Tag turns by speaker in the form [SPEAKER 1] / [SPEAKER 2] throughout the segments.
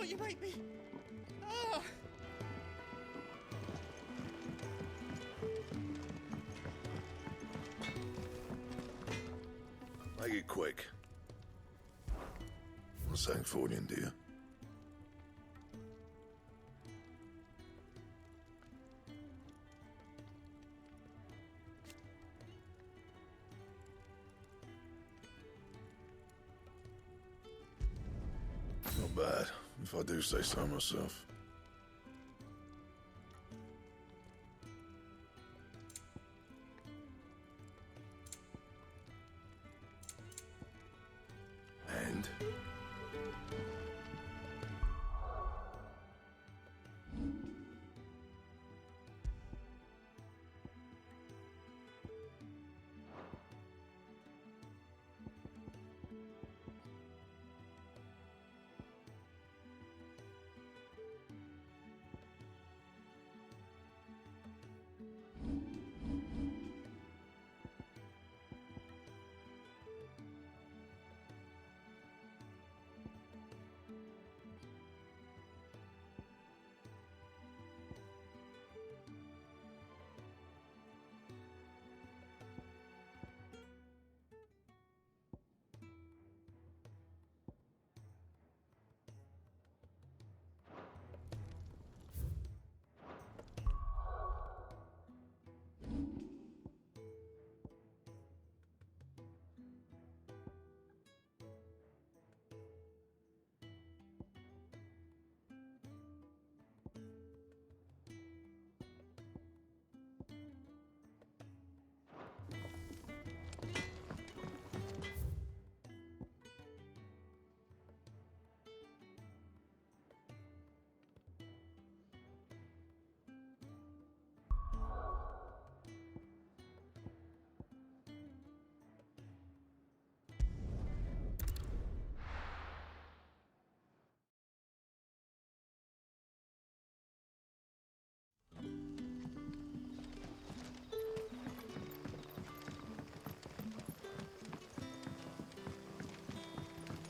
[SPEAKER 1] what you make me. Ah!
[SPEAKER 2] Make it quick. What's something for you, dear? Not bad, if I do say so myself. And?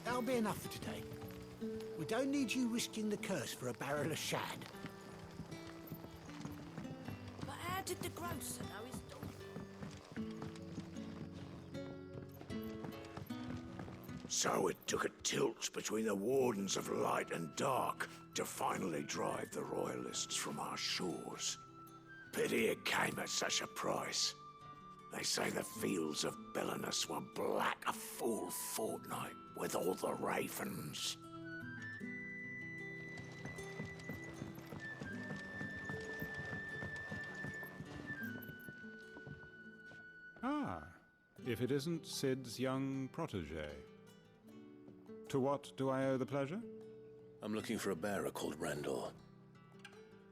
[SPEAKER 3] That'll be enough for today. We don't need you risking the curse for a barrel of shad.
[SPEAKER 4] But how did the grocer know his daughter?
[SPEAKER 5] So it took a tilt between the Wardens of Light and Dark to finally drive the Royalists from our shores. Pity it came at such a price. They say the fields of Belenus were black a full fortnight with all the ravens.
[SPEAKER 6] Ah, if it isn't Sid's young protege. To what do I owe the pleasure?
[SPEAKER 7] I'm looking for a bearer called Randall.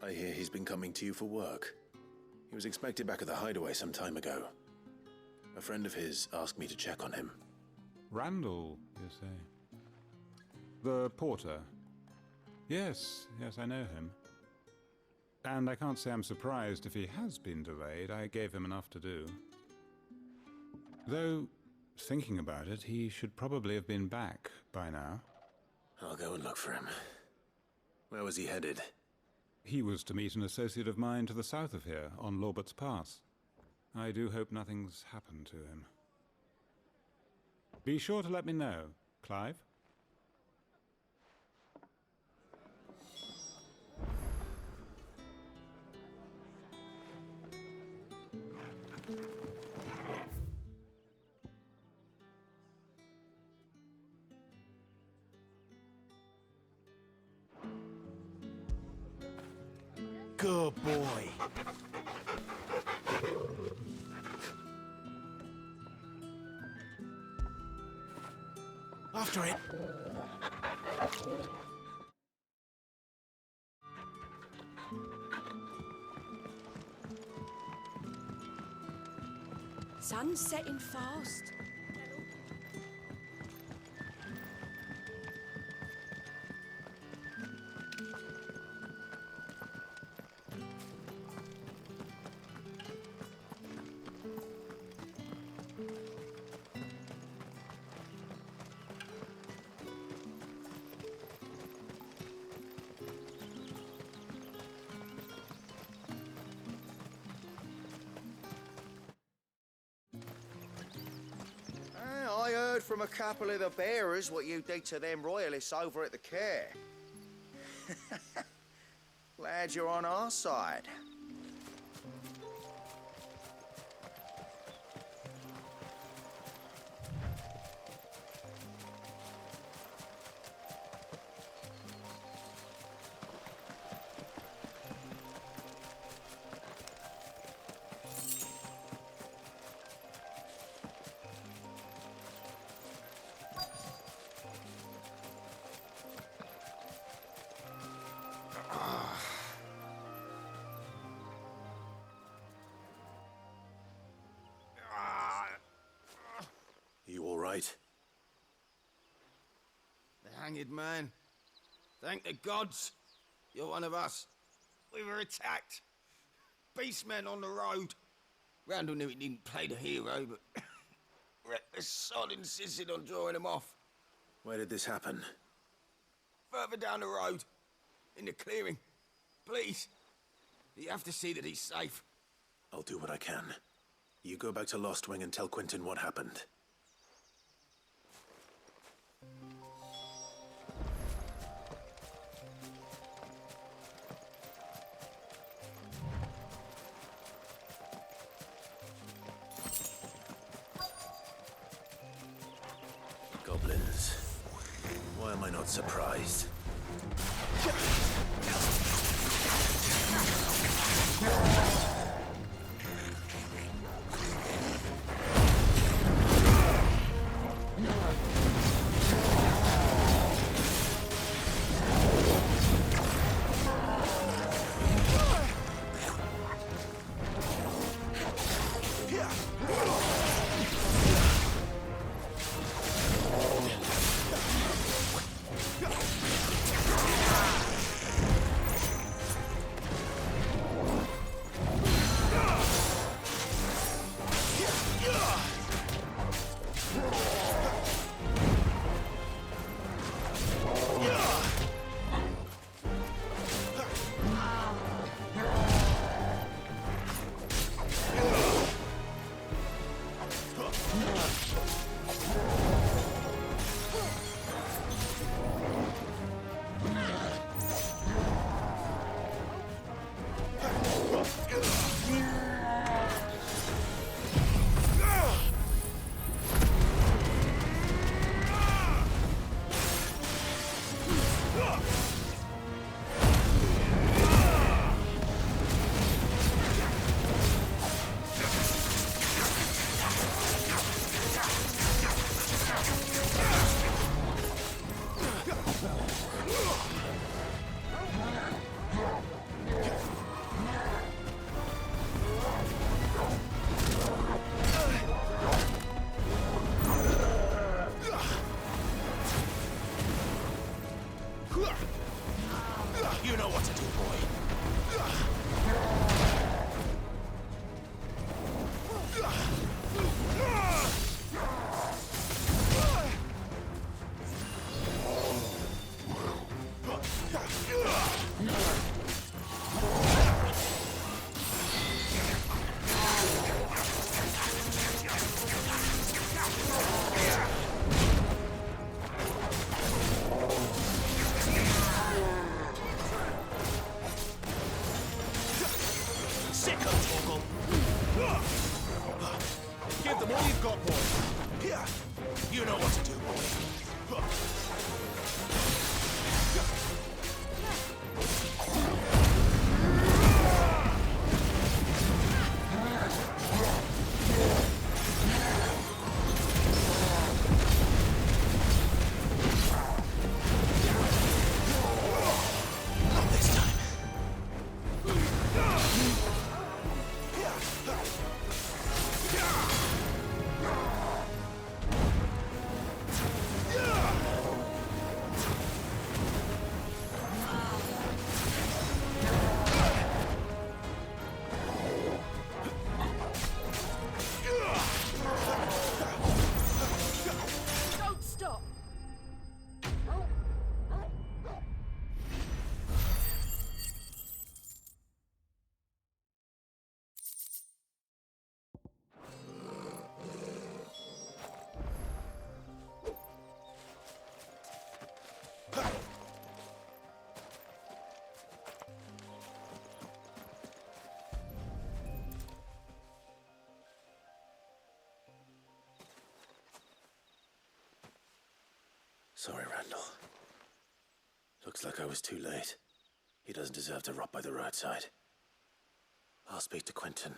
[SPEAKER 7] I hear he's been coming to you for work. He was expected back at the hideaway some time ago. A friend of his asked me to check on him.
[SPEAKER 6] Randall, you say? The porter? Yes, I know him. And I can't say I'm surprised if he has been delayed. I gave him enough to do. Though, thinking about it, he should probably have been back by now.
[SPEAKER 7] I'll go and look for him. Where was he headed?
[SPEAKER 6] He was to meet an associate of mine to the south of here, on Lorbert's Pass. I do hope nothing's happened to him. Be sure to let me know, Clive.
[SPEAKER 3] Good boy. After it.
[SPEAKER 4] Sun's setting fast.
[SPEAKER 1] from a couple of the bearers what you did to them royalists over at the care. Glad you're on our side.
[SPEAKER 7] You all right?
[SPEAKER 8] The hanged man. Thank the gods. You're one of us. We were attacked. Beastmen on the road. Randall knew he didn't play the hero, but reckless sod insisted on drawing him off.
[SPEAKER 7] Where did this happen?
[SPEAKER 8] Further down the road. In the clearing. Please. You have to see that he's safe.
[SPEAKER 7] I'll do what I can. You go back to Lost Wing and tell Quentin what happened. Goblins. Why am I not surprised?
[SPEAKER 5] You know what to do, boy. Give them all you've got, boy. You know what to do, boy. Not this time.
[SPEAKER 7] Sorry, Randall. Looks like I was too late. He doesn't deserve to rot by the roadside. I'll speak to Quentin.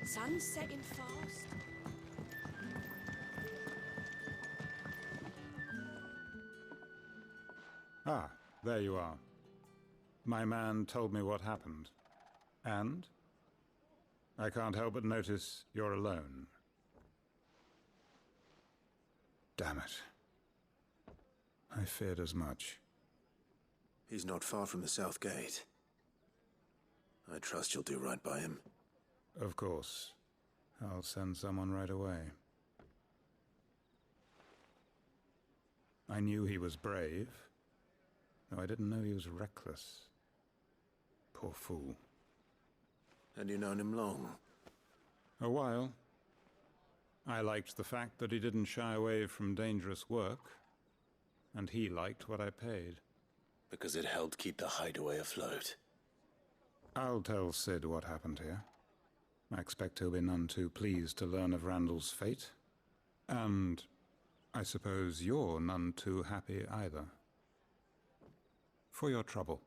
[SPEAKER 4] Sun's setting fast.
[SPEAKER 6] Ah, there you are. My man told me what happened. And? I can't help but notice you're alone. Damn it. I feared as much.
[SPEAKER 7] He's not far from the South Gate. I trust you'll do right by him.
[SPEAKER 6] Of course. I'll send someone right away. I knew he was brave, though I didn't know he was reckless. Poor fool.
[SPEAKER 7] And you known him long?
[SPEAKER 6] A while. I liked the fact that he didn't shy away from dangerous work, and he liked what I paid.
[SPEAKER 7] Because it helped keep the hideaway afloat.
[SPEAKER 6] I'll tell Sid what happened here. I expect he'll be none too pleased to learn of Randall's fate. And I suppose you're none too happy either. For your trouble.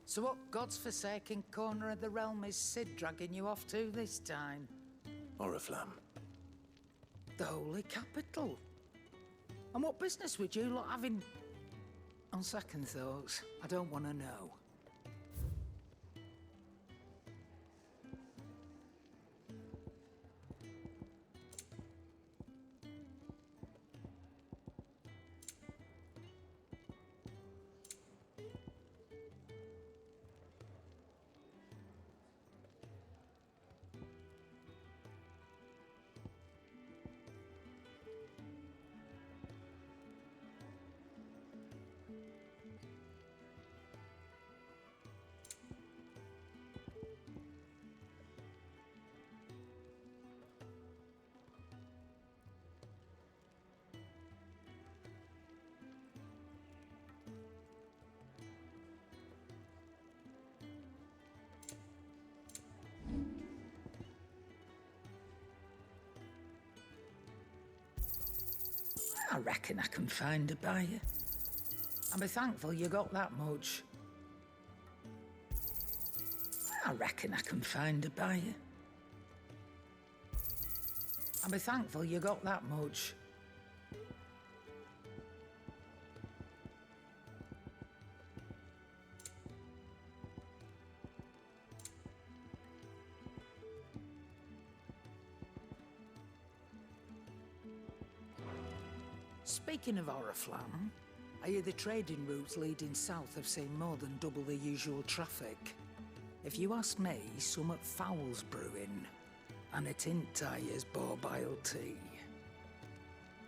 [SPEAKER 9] So what God's forsaken corner of the realm is Sid dragging you off to this time?
[SPEAKER 7] Oriflamme.
[SPEAKER 9] The Holy Capital. And what business would you lot have in... On second thoughts, I don't want to know. I reckon I can find a buyer. I'll be thankful you got that much. I reckon I can find a buyer. I'll be thankful you got that much. Speaking of Oriflamme, I hear the trading routes leading south have seen more than double the usual traffic. If you ask me, summat foul's brewing, and a tint tires borbile tea.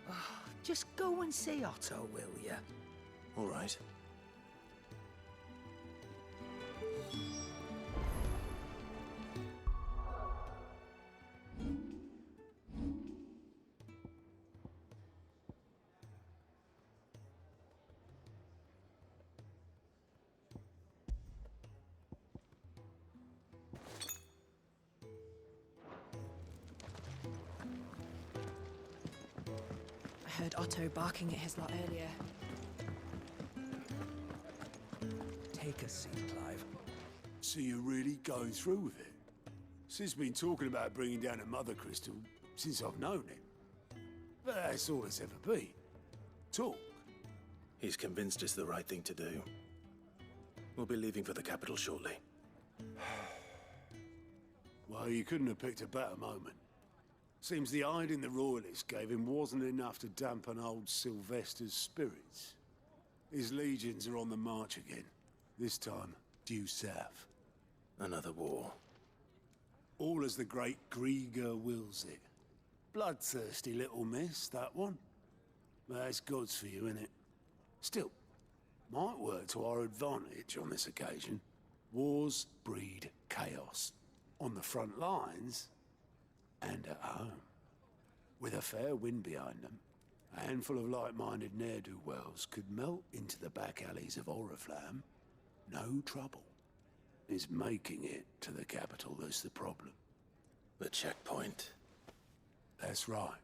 [SPEAKER 9] Oh, just go and see Otto, will ya?
[SPEAKER 7] All right.
[SPEAKER 4] I heard Otto barking at his lot earlier.
[SPEAKER 5] Take a seat, Clive. So you're really going through with it? Sid's been talking about bringing down a mother crystal since I've known him. But that's all it's ever been. Talk.
[SPEAKER 7] He's convinced it's the right thing to do. We'll be leaving for the capital shortly.
[SPEAKER 5] Well, you couldn't have picked a better moment. Seems the hiding the Royalists gave him wasn't enough to dampen old Sylvester's spirits. His legions are on the march again. This time, due south.
[SPEAKER 7] Another war.
[SPEAKER 5] All as the great Grieger wills it. Bloodthirsty little miss, that one. But that's God's for you, innit? Still, might work to our advantage on this occasion. Wars breed chaos. On the front lines, and at home. With a fair wind behind them, a handful of like-minded ne'er-do-wells could melt into the back alleys of Oriflamme. No trouble. It's making it to the capital that's the problem.
[SPEAKER 7] The checkpoint.
[SPEAKER 5] That's right.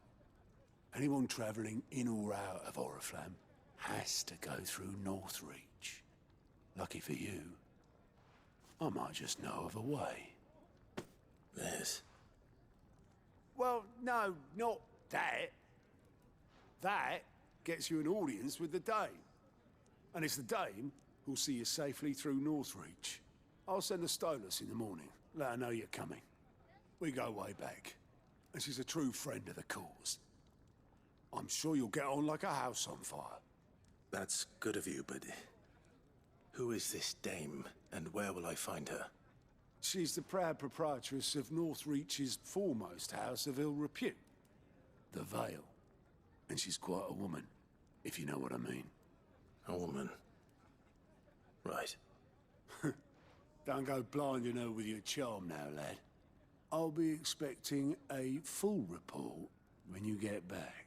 [SPEAKER 5] Anyone travelling in or out of Oriflamme has to go through Northreach. Lucky for you, I might just know of a way.
[SPEAKER 7] This.
[SPEAKER 5] Well, no, not that. That gets you an audience with the Dame. And it's the Dame who'll see you safely through Northreach. I'll send the Stolas in the morning, let her know you're coming. We go way back, and she's a true friend of the cause. I'm sure you'll get on like a house on fire.
[SPEAKER 7] That's good of you, but who is this dame, and where will I find her?
[SPEAKER 5] She's the proud proprietress of Northreach's foremost house of ill repute, the Vale. And she's quite a woman, if you know what I mean.
[SPEAKER 7] A woman. Right.
[SPEAKER 5] Don't go blinding her with your charm now, lad. I'll be expecting a full report when you get back.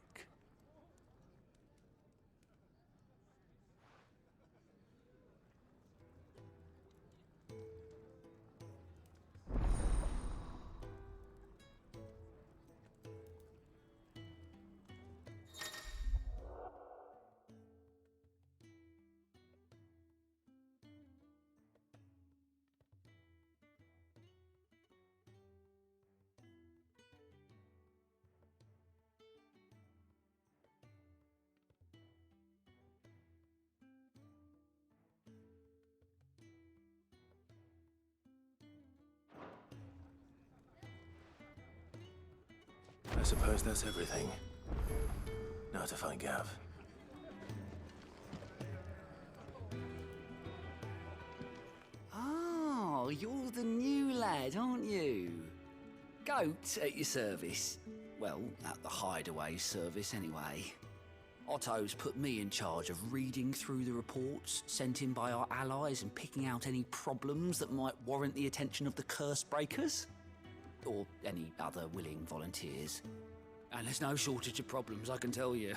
[SPEAKER 7] I suppose that's everything. Now to find Gav.
[SPEAKER 10] Oh, you're the new lad, aren't you? Goat at your service. Well, at the hideaway service anyway. Otto's put me in charge of reading through the reports sent in by our allies and picking out any problems that might warrant the attention of the curse breakers. Or any other willing volunteers. And there's no shortage of problems, I can tell you.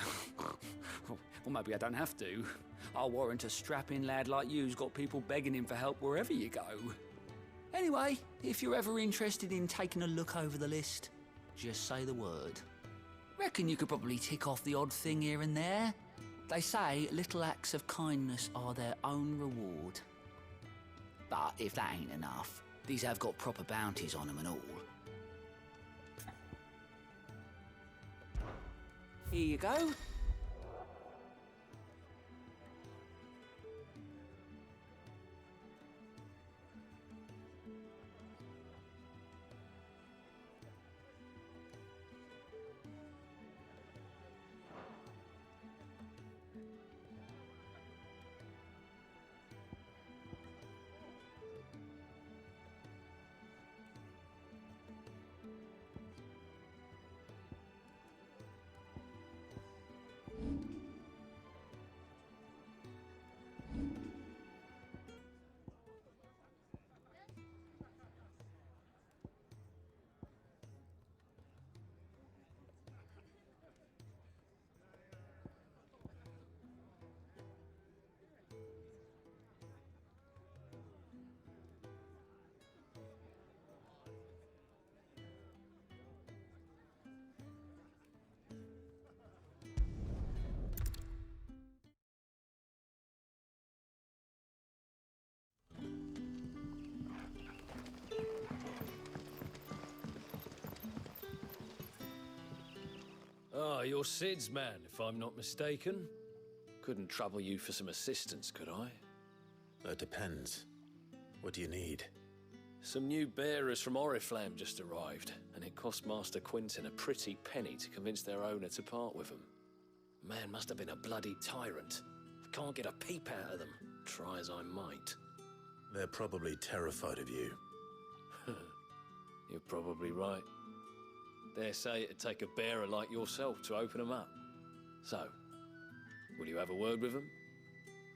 [SPEAKER 10] Or maybe I don't have to. I'll warrant a strapping lad like you's got people begging him for help wherever you go. Anyway, if you're ever interested in taking a look over the list, just say the word. Reckon you could probably tick off the odd thing here and there. They say little acts of kindness are their own reward. But if that ain't enough, these have got proper bounties on them and all. Here you go.
[SPEAKER 11] Ah, you're Sid's man, if I'm not mistaken. Couldn't trouble you for some assistance, could I?
[SPEAKER 7] That depends. What do you need?
[SPEAKER 11] Some new bearers from Oriflamme just arrived, and it cost Master Quinton a pretty penny to convince their owner to part with them. Man must have been a bloody tyrant. I can't get a peep out of them, try as I might.
[SPEAKER 7] They're probably terrified of you.
[SPEAKER 11] You're probably right. Dare say it'd take a bearer like yourself to open them up. So, will you have a word with them?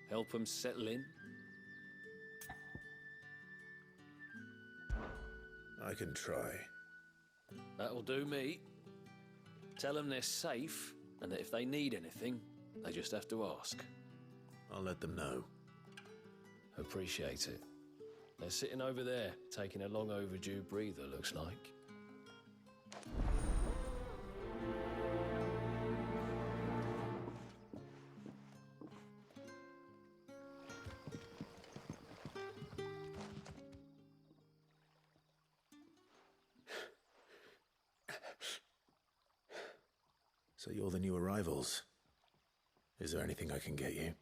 [SPEAKER 11] Help them settle in?
[SPEAKER 7] I can try.
[SPEAKER 11] That'll do me. Tell them they're safe, and that if they need anything, they just have to ask.
[SPEAKER 7] I'll let them know.
[SPEAKER 11] Appreciate it. They're sitting over there, taking a long overdue breather, looks like.
[SPEAKER 7] So you're the new arrivals. Is there anything I can get you?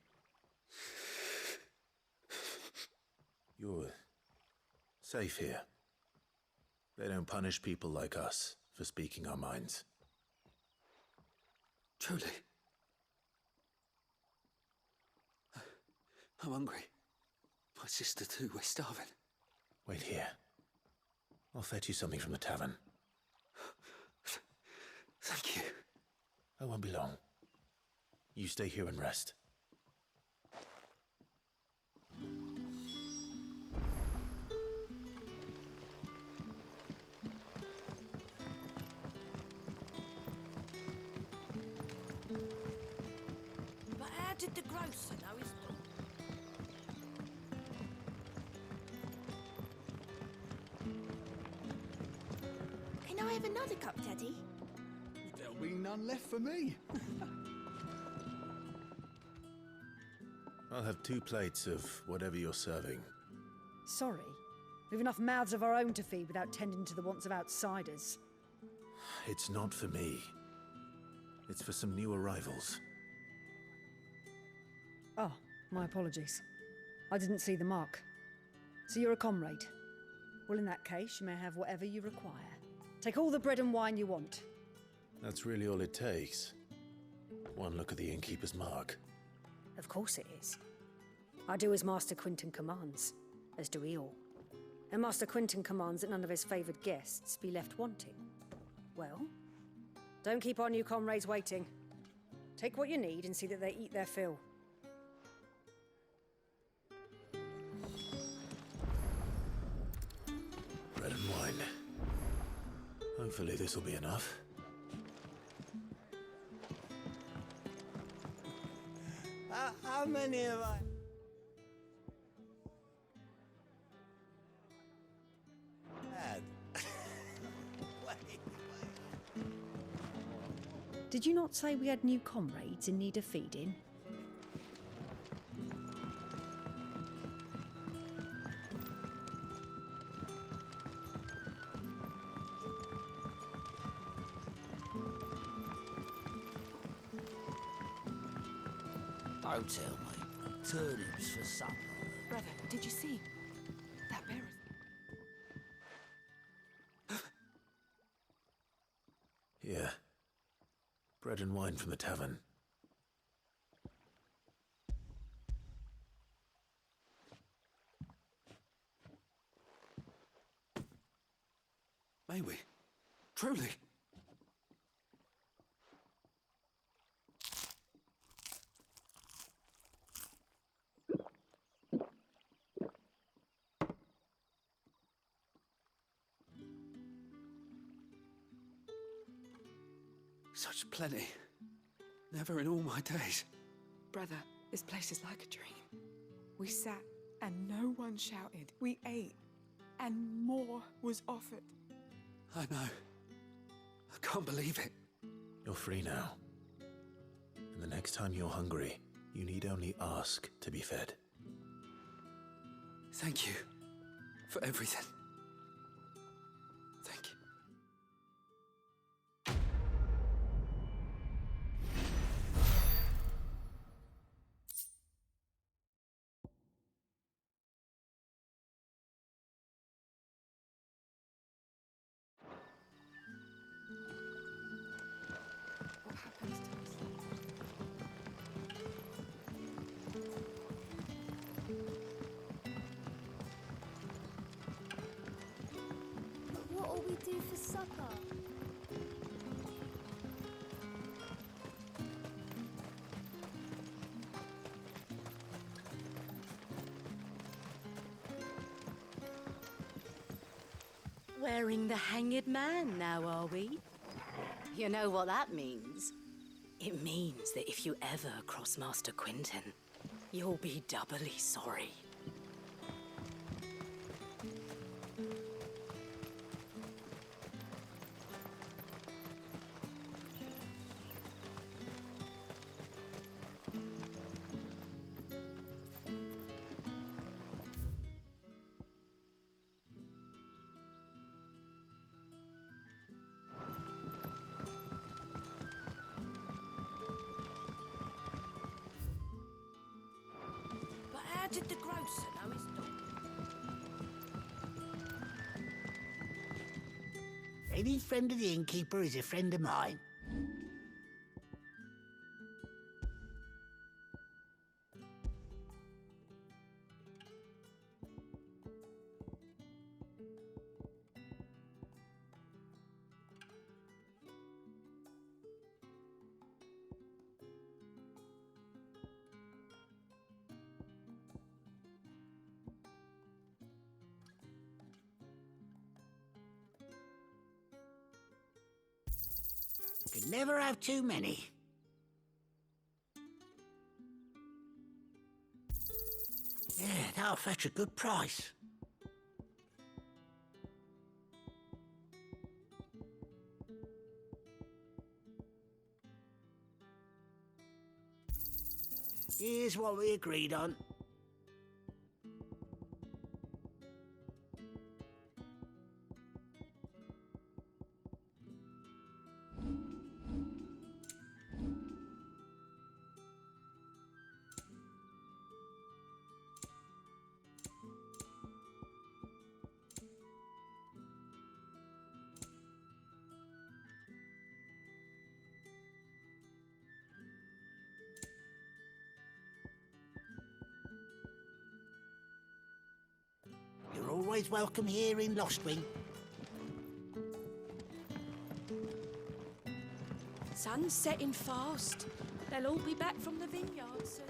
[SPEAKER 7] You're safe here. They don't punish people like us for speaking our minds.
[SPEAKER 10] Truly. I'm hungry. My sister too, we're starving.
[SPEAKER 7] Wait here. I'll fetch you something from the tavern.
[SPEAKER 10] Thank you.
[SPEAKER 7] I won't be long. You stay here and rest.
[SPEAKER 12] But how did the grocer know his dog? Can I have another cup, Daddy?
[SPEAKER 13] There'll be none left for me.
[SPEAKER 7] I'll have 2 plates of whatever you're serving.
[SPEAKER 14] Sorry. We've enough mouths of our own to feed without tending to the wants of outsiders.
[SPEAKER 7] It's not for me. It's for some new arrivals.
[SPEAKER 14] Oh, my apologies. I didn't see the mark. So you're a comrade. Well, in that case, you may have whatever you require. Take all the bread and wine you want.
[SPEAKER 7] That's really all it takes. One look at the innkeeper's mark.
[SPEAKER 14] Of course it is. I do as Master Quinton commands, as do we all. And Master Quinton commands that none of his favoured guests be left wanting. Well, don't keep our new comrades waiting. Take what you need and see that they eat their fill.
[SPEAKER 7] Bread and wine. Hopefully this will be enough.
[SPEAKER 13] How many have I? Had.
[SPEAKER 14] Did you not say we had new comrades in need of feeding?
[SPEAKER 10] Don't tell me. Turnips for supper.
[SPEAKER 12] Brother, did you see? That bear is...
[SPEAKER 7] Yeah. Bread and wine from the tavern.
[SPEAKER 10] May we? Truly? Such plenty. Never in all my days.
[SPEAKER 15] Brother, this place is like a dream. We sat and no one shouted. We ate and more was offered.
[SPEAKER 10] I know. I can't believe it.
[SPEAKER 7] You're free now. And the next time you're hungry, you need only ask to be fed.
[SPEAKER 10] Thank you for everything. Thank you.
[SPEAKER 15] What happens to us?
[SPEAKER 12] What'll we do for supper?
[SPEAKER 16] wearing the hanged man now, are we? You know what that means? It means that if you ever cross Master Quinton, you'll be doubly sorry.
[SPEAKER 12] How did the grocer know his dog?
[SPEAKER 3] Any friend of the innkeeper is a friend of mine. Could never have too many. Yeah, that'll fetch a good price. Here's what we agreed on. You're always welcome here in Lostwing.
[SPEAKER 16] Sun's setting fast. They'll all be back from the vineyard soon.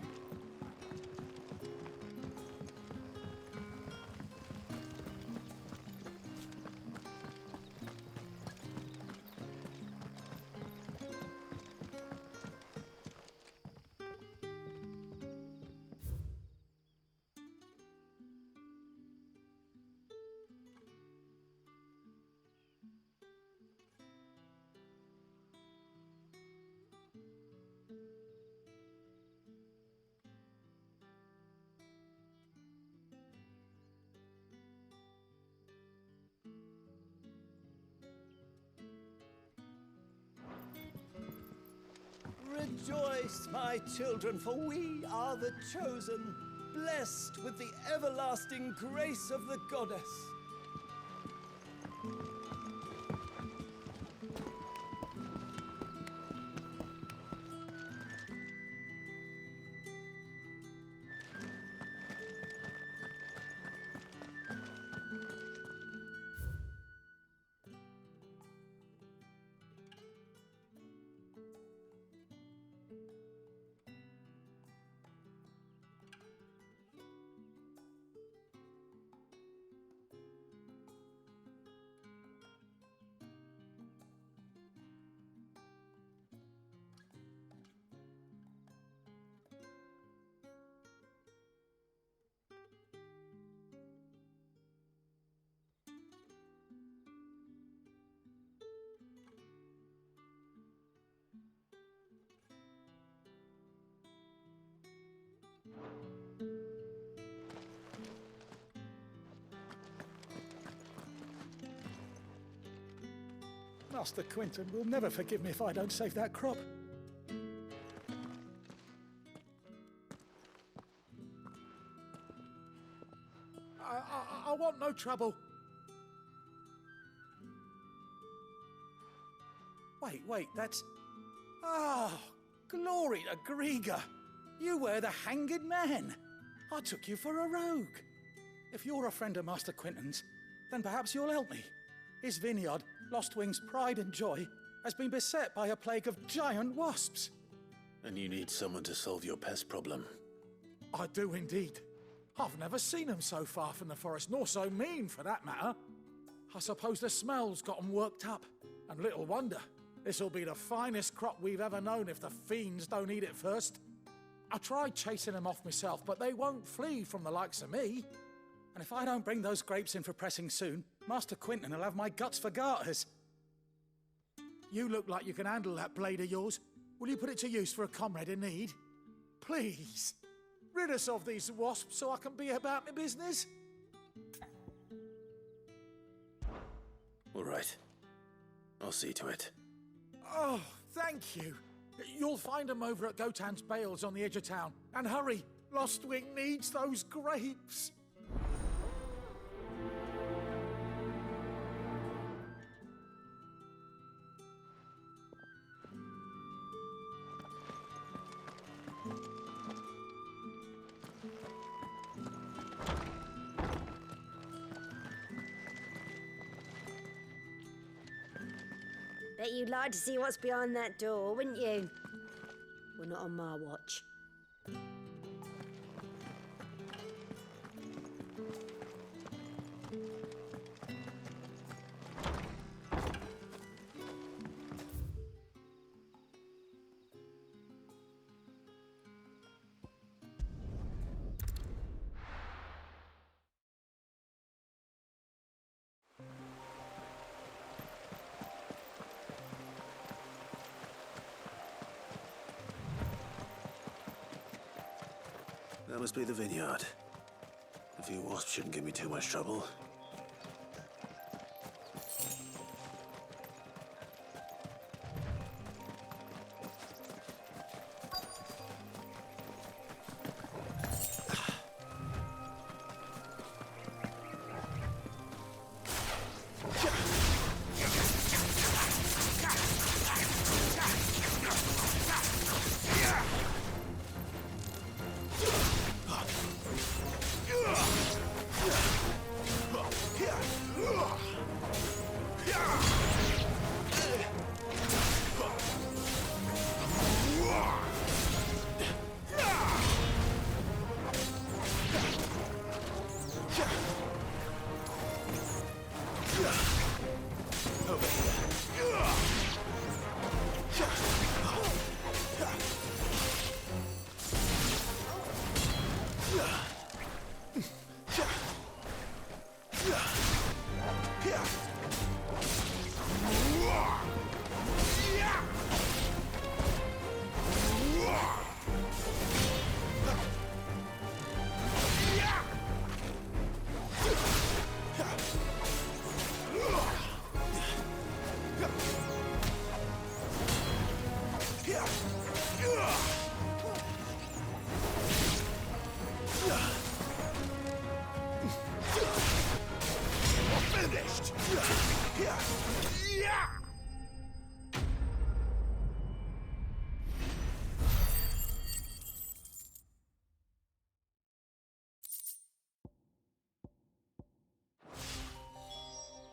[SPEAKER 13] Rejoice, my children, for we are the chosen, blessed with the everlasting grace of the goddess.
[SPEAKER 17] Master Quinton will never forgive me if I don't save that crop. I want no trouble. Wait, that's... Oh, glory to Grieger. You were the hanged man. I took you for a rogue. If you're a friend of Master Quinton's, then perhaps you'll help me. His vineyard, Lostwing's pride and joy, has been beset by a plague of giant wasps.
[SPEAKER 7] And you need someone to solve your pest problem.
[SPEAKER 17] I do indeed. I've never seen them so far from the forest, nor so mean, for that matter. I suppose the smell's got 'em worked up. And little wonder. This'll be the finest crop we've ever known if the fiends don't eat it first. I tried chasing them off myself, but they won't flee from the likes of me. And if I don't bring those grapes in for pressing soon, Master Quinton will have my guts for garters. You look like you can handle that blade of yours. Will you put it to use for a comrade in need? Please, rid us of these wasps so I can be about my business.
[SPEAKER 7] All right. I'll see to it.
[SPEAKER 17] Oh, thank you. You'll find them over at Gotan's Bales on the edge of town. And hurry, Lostwing needs those grapes.
[SPEAKER 14] Bet you'd like to see what's behind that door, wouldn't you? Well, not on my watch.
[SPEAKER 7] That must be the vineyard. A few wasps shouldn't give me too much trouble.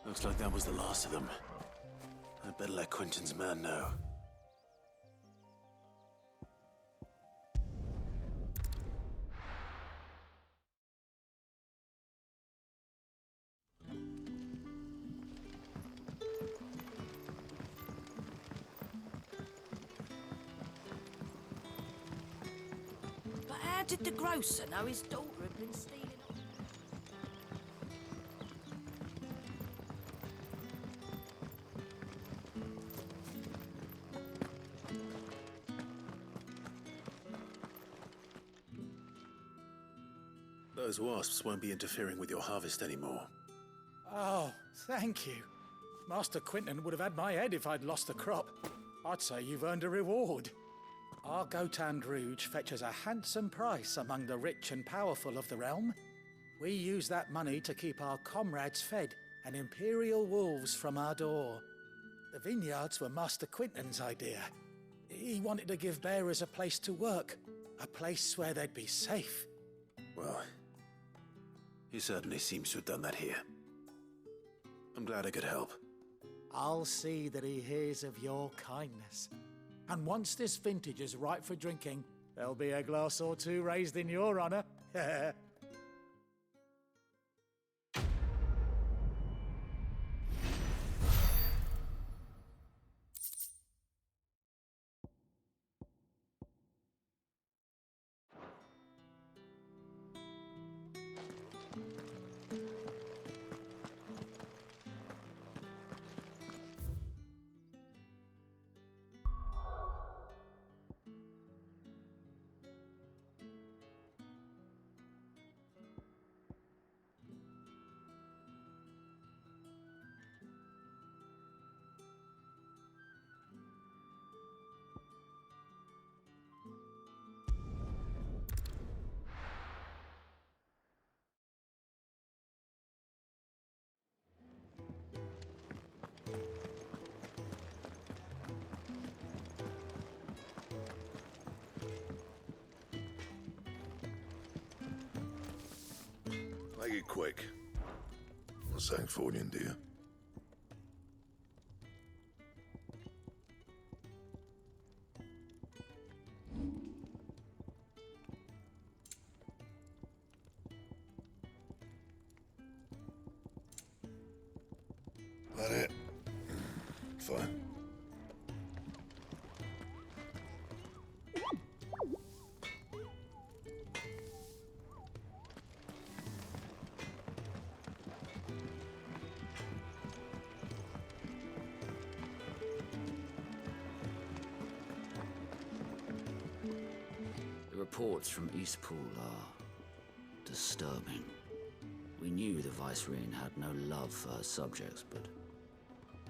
[SPEAKER 7] Looks like that was the last of them. I'd better let Quinton's man know.
[SPEAKER 12] But how did the grocer know his daughter had been stealing?
[SPEAKER 7] Those wasps won't be interfering with your harvest anymore.
[SPEAKER 17] Oh, thank you. Master Quinton would have had my head if I'd lost the crop. I'd say you've earned a reward. Our Gotan Rouge fetches a handsome price among the rich and powerful of the realm. We use that money to keep our comrades fed and imperial wolves from our door. The vineyards were Master Quinton's idea. He wanted to give bearers a place to work, a place where they'd be safe.
[SPEAKER 7] Well, he certainly seems to have done that here. I'm glad I could help.
[SPEAKER 17] I'll see that he hears of your kindness. And once this vintage is ripe for drinking, there'll be a glass or two raised in your honor.
[SPEAKER 2] Make it quick. A Sancfordian, dear. That it? Fine.
[SPEAKER 10] The reports from Eastpool are disturbing. We knew the Vicereine had no love for her subjects, but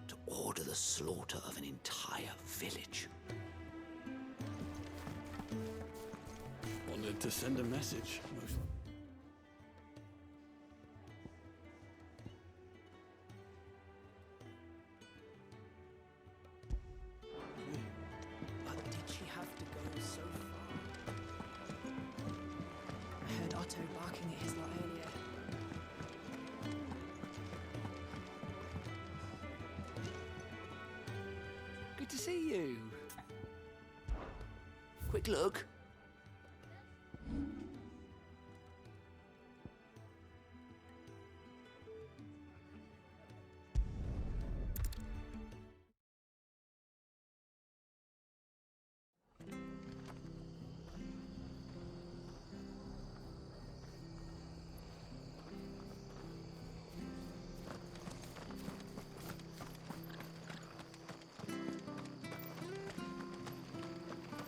[SPEAKER 10] to order the slaughter of an entire village.
[SPEAKER 11] Wanted to send a message.
[SPEAKER 4] But did she have to go so far? I heard Otto barking at his lot earlier.
[SPEAKER 10] Good to see you. Quick look.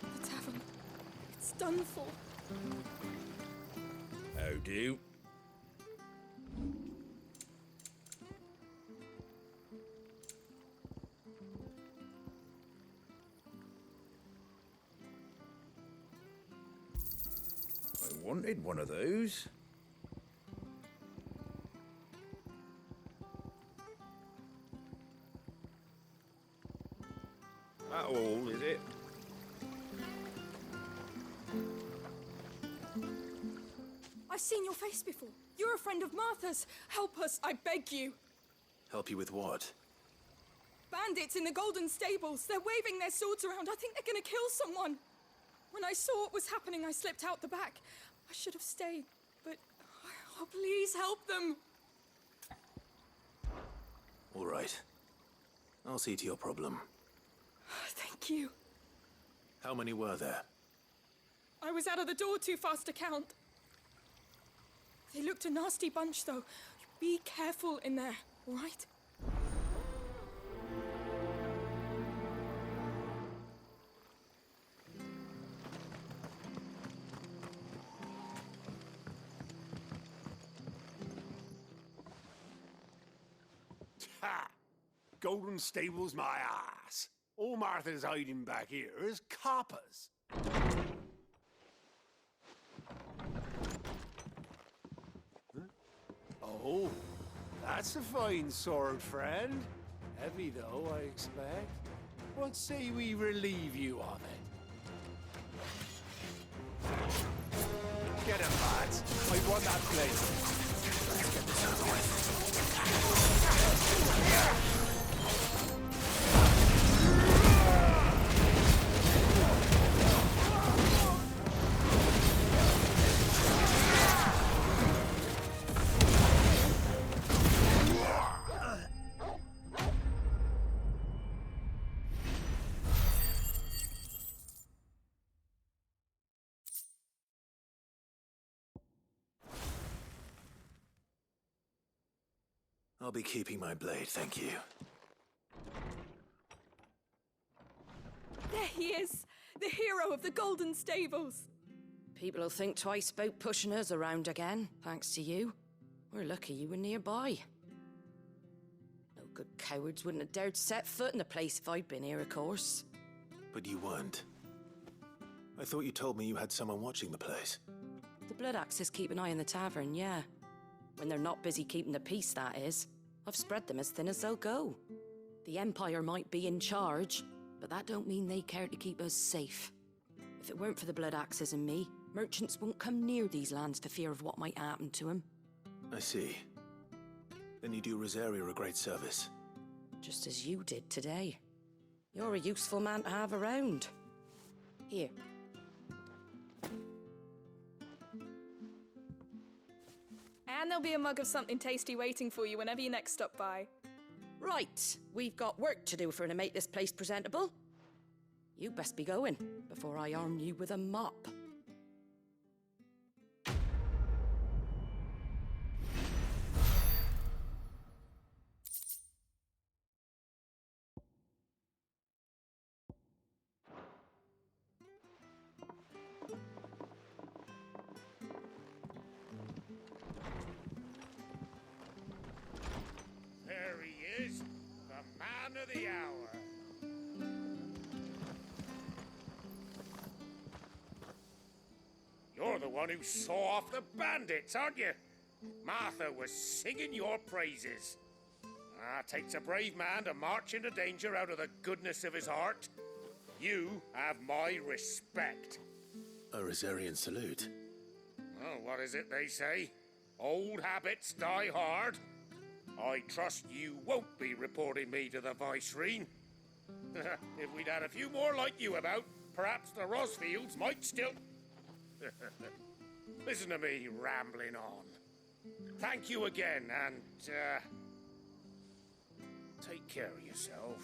[SPEAKER 15] The tavern. It's done for.
[SPEAKER 11] How do?
[SPEAKER 18] I wanted one of those.
[SPEAKER 8] That all, is it?
[SPEAKER 15] I've seen your face before. You're a friend of Martha's. Help us, I beg you.
[SPEAKER 7] Help you with what?
[SPEAKER 15] Bandits in the Golden Stables. They're waving their swords around. I think they're gonna kill someone. When I saw what was happening, I slipped out the back. I should have stayed, but... Oh, please help them.
[SPEAKER 7] All right. I'll see to your problem.
[SPEAKER 15] Thank you.
[SPEAKER 7] How many were there?
[SPEAKER 15] I was out of the door too fast to count. They looked a nasty bunch, though. Be careful in there, all right?
[SPEAKER 5] Ha! Golden Stables, my ass. All Martha's hiding back here is coppers. Huh? Oh, that's a fine sword, friend. Heavy, though, I expect. What say we relieve you of it? Get him, lads. I want that place. Let's get this over with.
[SPEAKER 7] I'll be keeping my blade, thank you.
[SPEAKER 15] There he is, the hero of the Golden Stables.
[SPEAKER 12] People will think twice about pushing us around again, thanks to you. We're lucky you were nearby. No good cowards wouldn't have dared set foot in the place if I'd been here, of course.
[SPEAKER 7] But you weren't. I thought you told me you had someone watching the place.
[SPEAKER 12] The Blood Axes keep an eye on the tavern, yeah. When they're not busy keeping the peace, that is. I've spread them as thin as they'll go. The Empire might be in charge, but that don't mean they care to keep us safe. If it weren't for the Blood Axes and me, merchants won't come near these lands for fear of what might happen to them.
[SPEAKER 7] I see. Then you do Rosaria a great service.
[SPEAKER 12] Just as you did today. You're a useful man to have around. Here.
[SPEAKER 15] And there'll be a mug of something tasty waiting for you whenever you next stop by.
[SPEAKER 12] Right, we've got work to do for to make this place presentable. You best be going before I arm you with a mop.
[SPEAKER 5] There he is, the man of the hour. You're the one who saw off the bandits, aren't you? Martha was singing your praises. Takes a brave man to march into danger out of the goodness of his heart. You have my respect.
[SPEAKER 7] A Rosarian salute.
[SPEAKER 5] Oh, what is it they say? Old habits die hard. I trust you won't be reporting me to the Viceroy. If we'd had a few more like you about, perhaps the Rosfields might still... Listen to me rambling on. Thank you again, and, take care of yourself.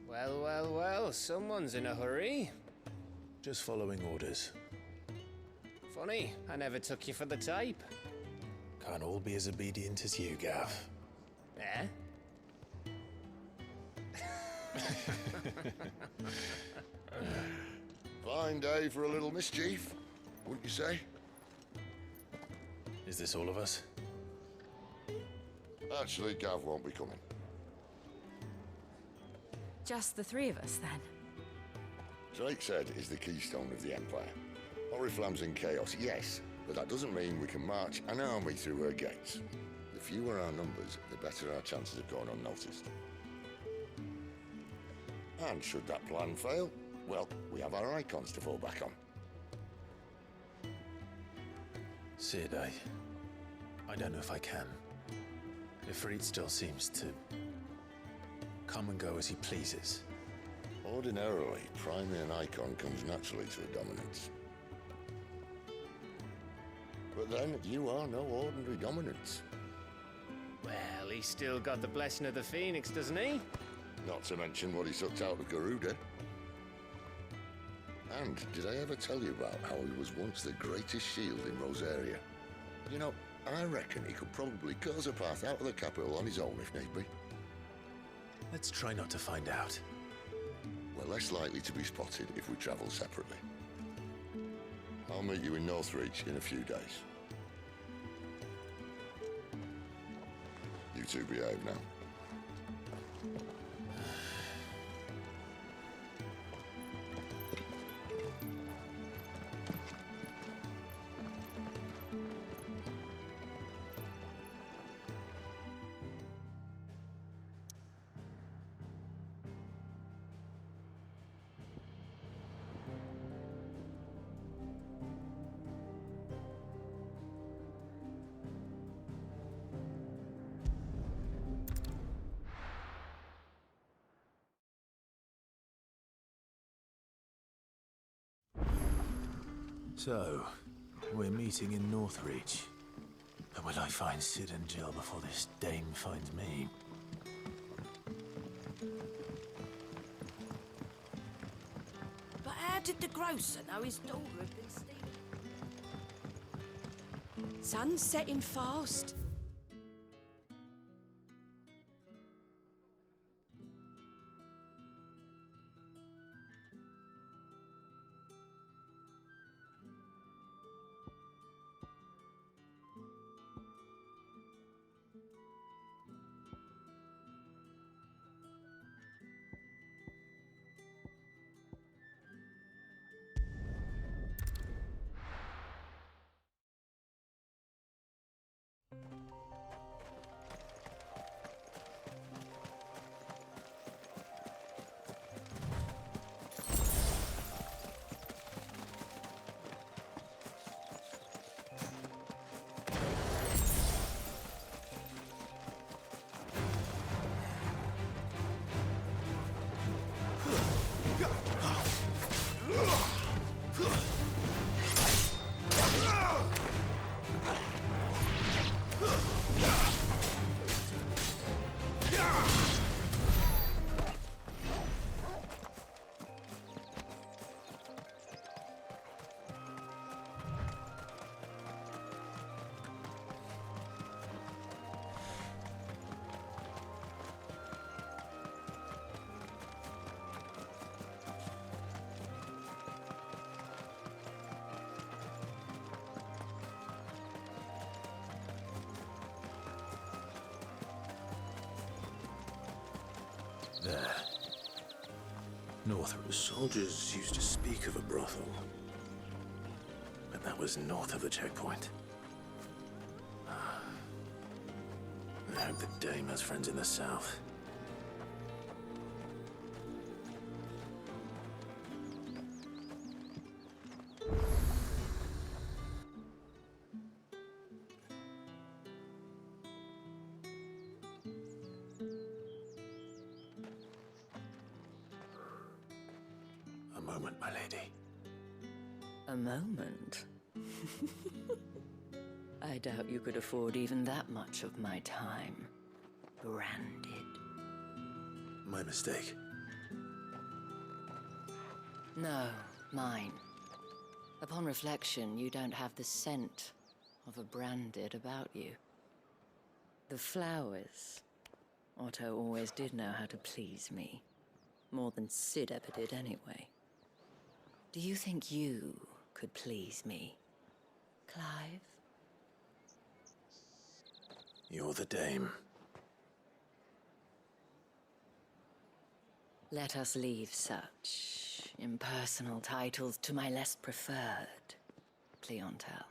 [SPEAKER 19] Well, well, well, someone's in a hurry.
[SPEAKER 7] Just following orders.
[SPEAKER 19] Funny, I never took you for the type.
[SPEAKER 7] Can't all be as obedient as you, Gav.
[SPEAKER 19] Eh?
[SPEAKER 2] Fine day for a little mischief, wouldn't you say?
[SPEAKER 7] Is this all of us?
[SPEAKER 2] Actually, Gav won't be coming.
[SPEAKER 20] Just the three of us, then?
[SPEAKER 2] Drake said is the keystone of the Empire. Oriflamme's in chaos, yes, but that doesn't mean we can march an army through her gates. The fewer our numbers, the better our chances of going unnoticed. And should that plan fail, well, we have our icons to fall back on.
[SPEAKER 7] Sid, I don't know if I can. Ifrit still seems to come and go as he pleases.
[SPEAKER 2] Ordinarily, priming an icon comes naturally to a dominance. But then, you are no ordinary dominance.
[SPEAKER 19] Well, he's still got the blessing of the Phoenix, doesn't he?
[SPEAKER 2] Not to mention what he sucked out of Garuda. And did I ever tell you about how he was once the greatest shield in Rosaria? You know, I reckon he could probably cut us a path out of the capital on his own if need be.
[SPEAKER 7] Let's try not to find out.
[SPEAKER 2] We're less likely to be spotted if we travel separately. I'll meet you in Northreach in a few days. You two behave now.
[SPEAKER 5] So, we're meeting in Northreach. But will I find Sid and Jill before this dame finds me?
[SPEAKER 12] But how did the grocer know his daughter had been stealing? Sun's setting fast.
[SPEAKER 5] There. North. The soldiers used to speak of a brothel. But that was north of the checkpoint. I hope the dame has friends in the south. A moment, my lady.
[SPEAKER 10] A moment? I doubt you could afford even that much of my time. Branded.
[SPEAKER 5] My mistake.
[SPEAKER 10] No, mine. Upon reflection, you don't have the scent of a branded about you. The flowers. Otto always did know how to please me. More than Sid ever did anyway. Do you think you could please me, Clive?
[SPEAKER 5] You're the dame.
[SPEAKER 10] Let us leave such impersonal titles to my less preferred clientele.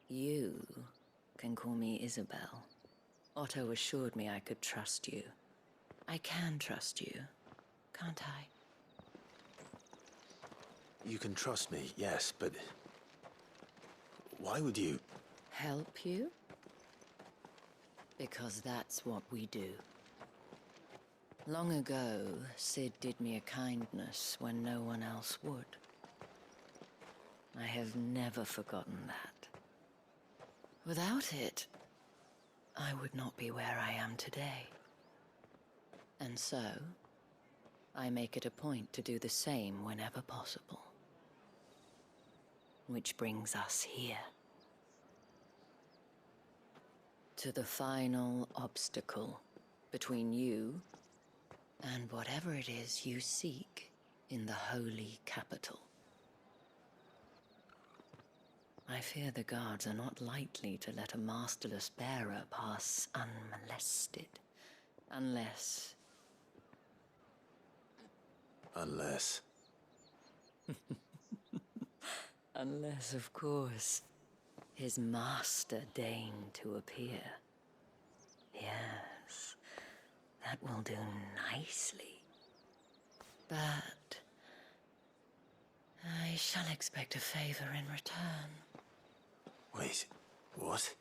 [SPEAKER 10] You can call me Isabel. Otto assured me I could trust you. I can trust you, can't I?
[SPEAKER 5] You can trust me, yes, but... why would you...
[SPEAKER 10] Help you? Because that's what we do. Long ago, Sid did me a kindness when no one else would. I have never forgotten that. Without it, I would not be where I am today. And so, I make it a point to do the same whenever possible. Which brings us here. To the final obstacle between you and whatever it is you seek in the holy capital. I fear the guards are not likely to let a masterless bearer pass unmolested. Unless...
[SPEAKER 5] Unless...
[SPEAKER 10] Unless, of course, his master deigned to appear. Yes, that will do nicely. But I shall expect a favor in return.
[SPEAKER 5] Wait, what?